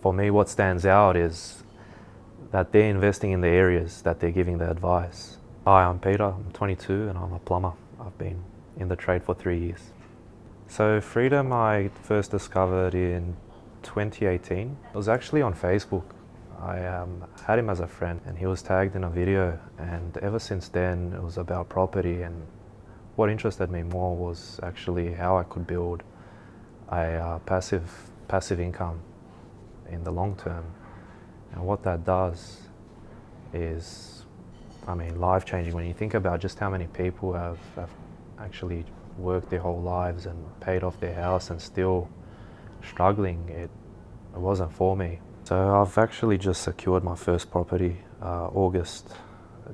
For me, what stands out is that they're investing in the areas that they're giving the advice. Hi, I'm Peter, I'm 22 and I'm a plumber. I've been in the trade for 3 years. So freedom I first discovered in 2018. It was actually on Facebook. I had him as a friend and he was tagged in a video, and ever since then it was about property, and what interested me more was actually how I could build a passive income in the long term. And what that does is, life-changing when you think about just how many people have actually worked their whole lives and paid off their house and still struggling. It wasn't for me. So I've actually just secured my first property, August,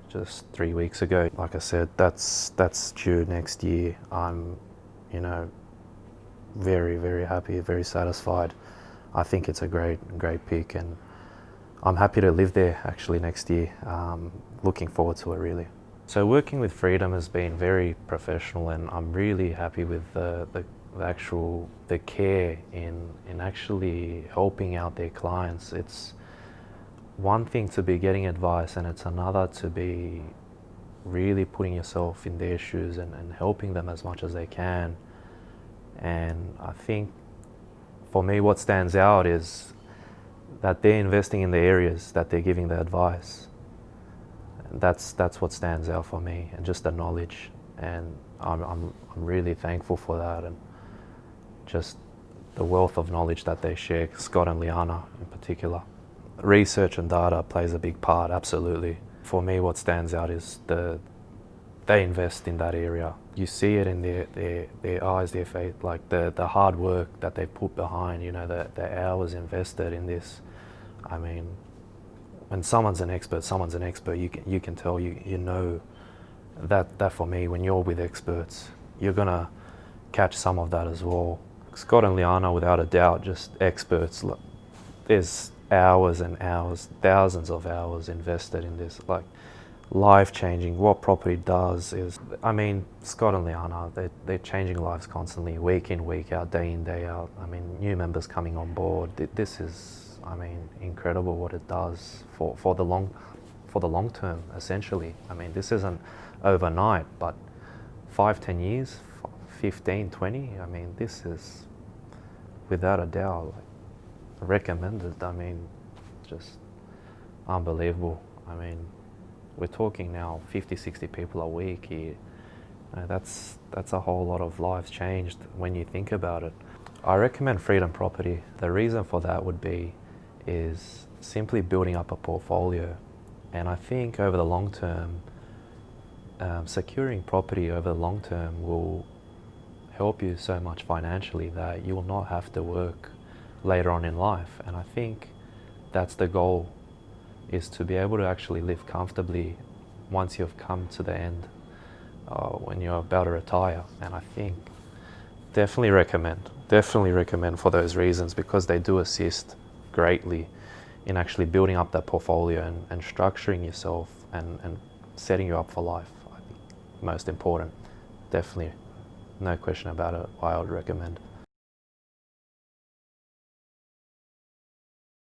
just 3 weeks ago. Like I said, that's due next year. I'm, very, very happy, very satisfied. I think it's a great pick, and I'm happy to live there actually next year. Looking forward to it really. So working with Freedom has been very professional, and I'm really happy with the care in actually helping out their clients. It's one thing to be getting advice, and it's another to be really putting yourself in their shoes and helping them as much as they can. And I think for me, what stands out is that they're investing in the areas that they're giving the advice. And that's what stands out for me, and just the knowledge. And I'm really thankful for that, and just the wealth of knowledge that they share, Scott and Liana in particular. Research and data plays a big part, absolutely. For me, what stands out is they invest in that area. You see it in their eyes, their face, like the hard work that they put behind, the hours invested in this. I mean, when someone's an expert, you can tell, you know that for me, when you're with experts, you're gonna catch some of that as well. Scott and Liana, without a doubt, just experts. Look, there's hours and hours, thousands of hours invested in this, like life-changing. What property does is, Scott and Liana, they're changing lives constantly, week in, week out, day in, day out. New members coming on board. This is, incredible what it does for the long term, essentially. This isn't overnight, but 5-10 years, 15, 20, this is without a doubt recommended. Just unbelievable. We're talking now 50-60 people a week here. That's a whole lot of lives changed when you think about it. I recommend Freedom Property. The reason for that is simply building up a portfolio. And I think over the long term, securing property over the long term will help you so much financially that you will not have to work later on in life. And I think that's the goal, is to be able to actually live comfortably once you've come to the end, when you're about to retire. And I think definitely recommend for those reasons, because they do assist greatly in actually building up that portfolio and structuring yourself and setting you up for life. I think most important, definitely, no question about it, why I would recommend.